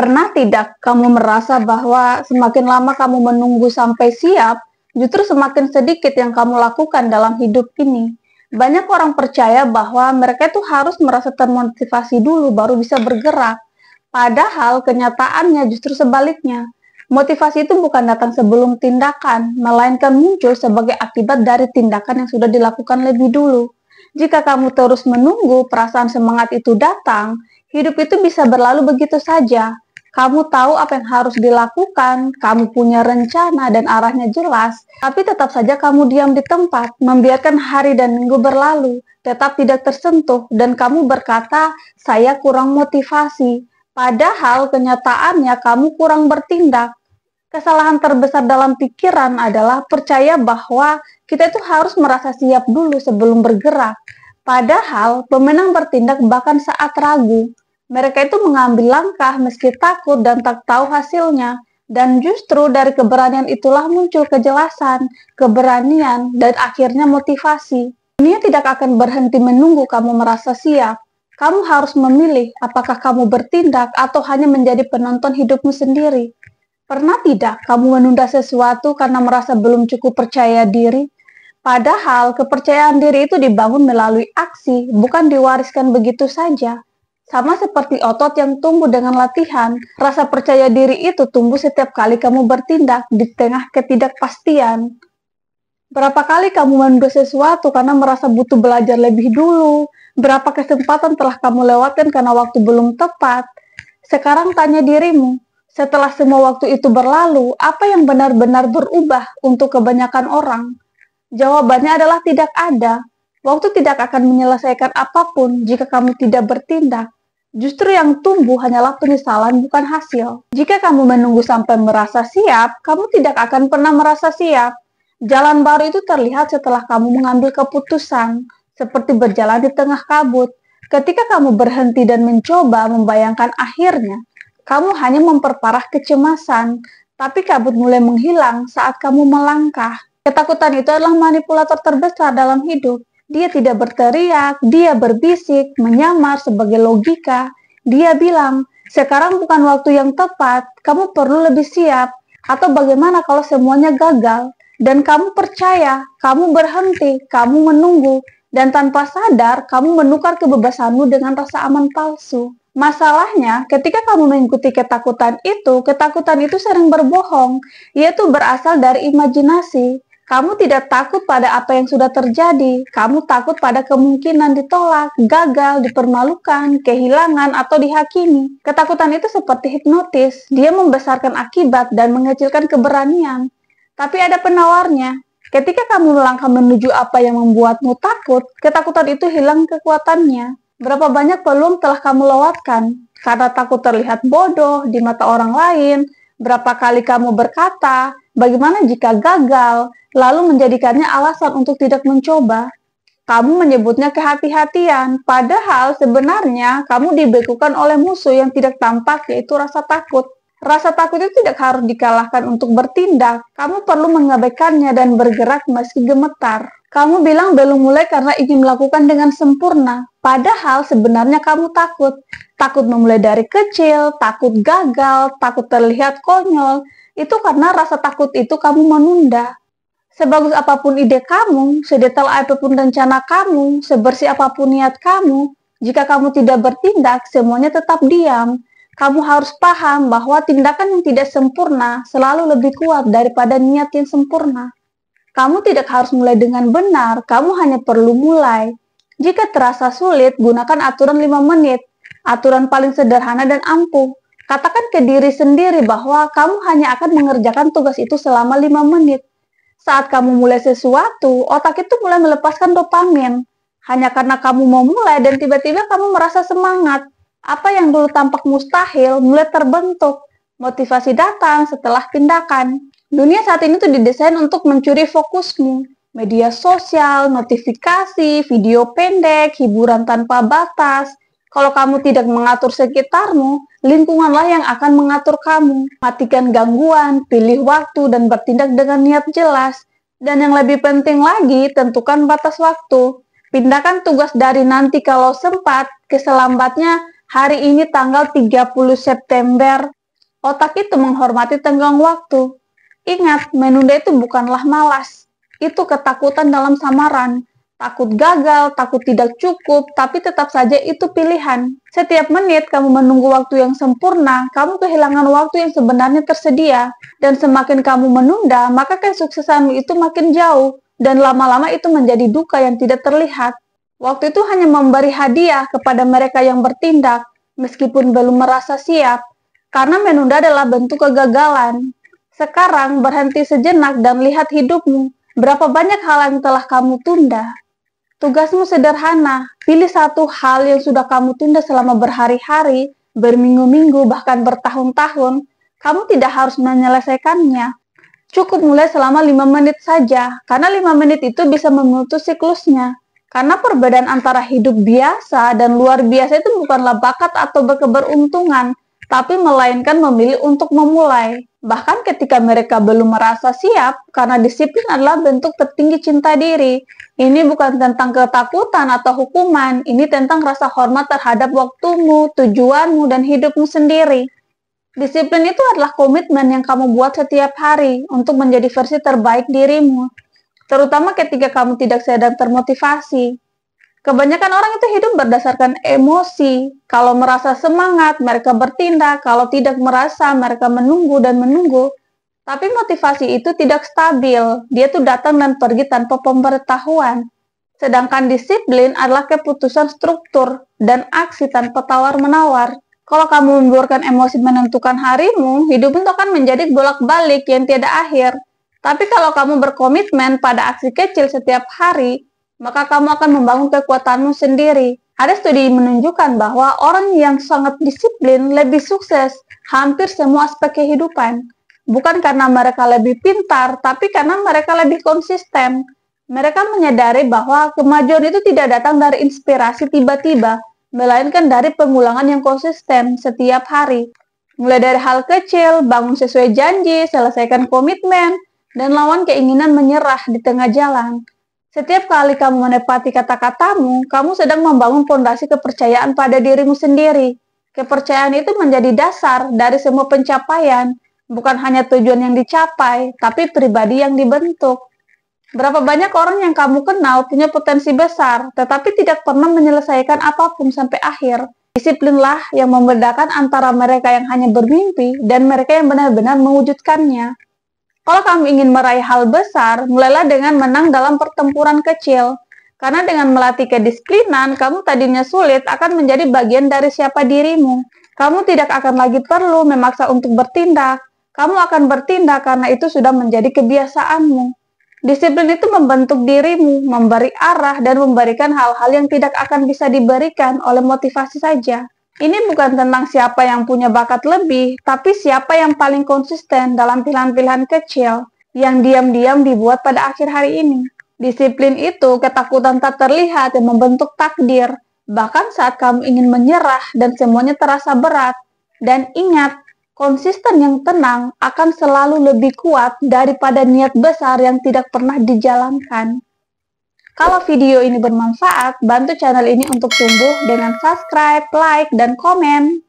Pernah tidak kamu merasa bahwa semakin lama kamu menunggu sampai siap, justru semakin sedikit yang kamu lakukan dalam hidup ini? Banyak orang percaya bahwa mereka itu harus merasa termotivasi dulu baru bisa bergerak. Padahal kenyataannya justru sebaliknya. Motivasi itu bukan datang sebelum tindakan, melainkan muncul sebagai akibat dari tindakan yang sudah dilakukan lebih dulu. Jika kamu terus menunggu perasaan semangat itu datang, hidup itu bisa berlalu begitu saja. Kamu tahu apa yang harus dilakukan, kamu punya rencana dan arahnya jelas, tapi tetap saja kamu diam di tempat, membiarkan hari dan minggu berlalu, tetap tidak tersentuh, dan kamu berkata, "Saya kurang motivasi." Padahal kenyataannya kamu kurang bertindak. Kesalahan terbesar dalam pikiran adalah percaya bahwa kita itu harus merasa siap dulu sebelum bergerak. Padahal pemenang bertindak bahkan saat ragu. Mereka itu mengambil langkah meski takut dan tak tahu hasilnya. Dan justru dari keberanian itulah muncul kejelasan, keberanian, dan akhirnya motivasi. Dunia tidak akan berhenti menunggu kamu merasa siap. Kamu harus memilih apakah kamu bertindak atau hanya menjadi penonton hidupmu sendiri. Pernah tidak kamu menunda sesuatu karena merasa belum cukup percaya diri? Padahal kepercayaan diri itu dibangun melalui aksi, bukan diwariskan begitu saja. Sama seperti otot yang tumbuh dengan latihan, rasa percaya diri itu tumbuh setiap kali kamu bertindak di tengah ketidakpastian. Berapa kali kamu menunda sesuatu karena merasa butuh belajar lebih dulu? Berapa kesempatan telah kamu lewatkan karena waktu belum tepat? Sekarang tanya dirimu, setelah semua waktu itu berlalu, apa yang benar-benar berubah untuk kebanyakan orang? Jawabannya adalah tidak ada. Waktu tidak akan menyelesaikan apapun jika kamu tidak bertindak. Justru yang tumbuh hanyalah penyesalan, bukan hasil. Jika kamu menunggu sampai merasa siap, kamu tidak akan pernah merasa siap. Jalan baru itu terlihat setelah kamu mengambil keputusan, seperti berjalan di tengah kabut. Ketika kamu berhenti dan mencoba membayangkan akhirnya, kamu hanya memperparah kecemasan, tapi kabut mulai menghilang saat kamu melangkah. Ketakutan itu adalah manipulator terbesar dalam hidup. Dia tidak berteriak, dia berbisik, menyamar sebagai logika. Dia bilang, sekarang bukan waktu yang tepat, kamu perlu lebih siap. Atau bagaimana kalau semuanya gagal? Dan kamu percaya, kamu berhenti, kamu menunggu. Dan tanpa sadar, kamu menukar kebebasanmu dengan rasa aman palsu. Masalahnya, ketika kamu mengikuti ketakutan itu sering berbohong, yaitu berasal dari imajinasi. Kamu tidak takut pada apa yang sudah terjadi, kamu takut pada kemungkinan ditolak, gagal, dipermalukan, kehilangan, atau dihakimi. Ketakutan itu seperti hipnotis, dia membesarkan akibat dan mengecilkan keberanian. Tapi ada penawarnya. Ketika kamu melangkah menuju apa yang membuatmu takut, ketakutan itu hilang kekuatannya. Berapa banyak peluang telah kamu lewatkan karena takut terlihat bodoh di mata orang lain? Berapa kali kamu berkata, bagaimana jika gagal, lalu menjadikannya alasan untuk tidak mencoba? Kamu menyebutnya kehati-hatian, padahal sebenarnya kamu dibekukan oleh musuh yang tidak tampak, yaitu rasa takut. Rasa takut itu tidak harus dikalahkan untuk bertindak. Kamu perlu mengabaikannya dan bergerak meski gemetar. Kamu bilang belum mulai karena ingin melakukan dengan sempurna. Padahal sebenarnya kamu takut. Takut memulai dari kecil, takut gagal, takut terlihat konyol. Itu karena rasa takut itu kamu menunda. Sebagus apapun ide kamu, sedetail apapun rencana kamu, sebersih apapun niat kamu, jika kamu tidak bertindak, semuanya tetap diam. Kamu harus paham bahwa tindakan yang tidak sempurna selalu lebih kuat daripada niat yang sempurna. Kamu tidak harus mulai dengan benar, kamu hanya perlu mulai. Jika terasa sulit, gunakan aturan 5 menit. Aturan paling sederhana dan ampuh. Katakan ke diri sendiri bahwa kamu hanya akan mengerjakan tugas itu selama 5 menit. Saat kamu mulai sesuatu, otak itu mulai melepaskan dopamin. Hanya karena kamu mau mulai dan tiba-tiba kamu merasa semangat. Apa yang dulu tampak mustahil mulai terbentuk. Motivasi datang setelah tindakan. Dunia saat ini tuh didesain untuk mencuri fokusmu. Media sosial, notifikasi, video pendek, hiburan tanpa batas. Kalau kamu tidak mengatur sekitarmu, lingkunganlah yang akan mengatur kamu. Matikan gangguan, pilih waktu, dan bertindak dengan niat jelas. Dan yang lebih penting lagi, tentukan batas waktu. Pindahkan tugas dari nanti kalau sempat ke selambatnya Hari ini tanggal 30 September. Otak itu menghormati tenggang waktu. Ingat, menunda itu bukanlah malas. Itu ketakutan dalam samaran. Takut gagal, takut tidak cukup, tapi tetap saja itu pilihan. Setiap menit kamu menunggu waktu yang sempurna, kamu kehilangan waktu yang sebenarnya tersedia. Dan semakin kamu menunda, maka kesuksesanmu itu makin jauh. Dan lama-lama itu menjadi duka yang tidak terlihat. Waktu itu hanya memberi hadiah kepada mereka yang bertindak, meskipun belum merasa siap. Karena menunda adalah bentuk kegagalan. Sekarang berhenti sejenak dan lihat hidupmu. Berapa banyak hal yang telah kamu tunda? Tugasmu sederhana, pilih satu hal yang sudah kamu tunda selama berhari-hari, berminggu-minggu, bahkan bertahun-tahun. Kamu tidak harus menyelesaikannya. Cukup mulai selama 5 menit saja, karena 5 menit itu bisa memutus siklusnya. Karena perbedaan antara hidup biasa dan luar biasa itu bukanlah bakat atau keberuntungan, tapi melainkan memilih untuk memulai. Bahkan ketika mereka belum merasa siap, karena disiplin adalah bentuk tertinggi cinta diri. Ini bukan tentang ketakutan atau hukuman, ini tentang rasa hormat terhadap waktumu, tujuanmu, dan hidupmu sendiri. Disiplin itu adalah komitmen yang kamu buat setiap hari untuk menjadi versi terbaik dirimu, terutama ketika kamu tidak sedang termotivasi. Kebanyakan orang itu hidup berdasarkan emosi. Kalau merasa semangat, mereka bertindak. Kalau tidak merasa, mereka menunggu dan menunggu. Tapi motivasi itu tidak stabil. Dia tuh datang dan pergi tanpa pemberitahuan. Sedangkan disiplin adalah keputusan struktur dan aksi tanpa tawar-menawar. Kalau kamu membiarkan emosi menentukan harimu, hidupmu akan menjadi bolak-balik yang tiada akhir. Tapi kalau kamu berkomitmen pada aksi kecil setiap hari, maka kamu akan membangun kekuatanmu sendiri. Ada studi menunjukkan bahwa orang yang sangat disiplin lebih sukses hampir semua aspek kehidupan. Bukan karena mereka lebih pintar, tapi karena mereka lebih konsisten. Mereka menyadari bahwa kemajuan itu tidak datang dari inspirasi tiba-tiba, melainkan dari pengulangan yang konsisten setiap hari. Mulai dari hal kecil, bangun sesuai janji, selesaikan komitmen, dan lawan keinginan menyerah di tengah jalan. Setiap kali kamu menepati kata-katamu, kamu sedang membangun fondasi kepercayaan pada dirimu sendiri. Kepercayaan itu menjadi dasar dari semua pencapaian, bukan hanya tujuan yang dicapai, tapi pribadi yang dibentuk. Berapa banyak orang yang kamu kenal punya potensi besar, tetapi tidak pernah menyelesaikan apapun sampai akhir. Disiplinlah yang membedakan antara mereka yang hanya bermimpi dan mereka yang benar-benar mewujudkannya. Kalau kamu ingin meraih hal besar, mulailah dengan menang dalam pertempuran kecil. Karena dengan melatih kedisiplinan, kamu tadinya sulit akan menjadi bagian dari siapa dirimu. Kamu tidak akan lagi perlu memaksa untuk bertindak. Kamu akan bertindak karena itu sudah menjadi kebiasaanmu. Disiplin itu membentuk dirimu, memberi arah, dan memberikan hal-hal yang tidak akan bisa diberikan oleh motivasi saja. Ini bukan tentang siapa yang punya bakat lebih, tapi siapa yang paling konsisten dalam pilihan-pilihan kecil yang diam-diam dibuat pada akhir hari ini. Disiplin itu ketakutan tak terlihat yang membentuk takdir, bahkan saat kamu ingin menyerah dan semuanya terasa berat. Dan ingat, konsisten yang tenang akan selalu lebih kuat daripada niat besar yang tidak pernah dijalankan. Kalau video ini bermanfaat, bantu channel ini untuk tumbuh dengan subscribe, like, dan komen.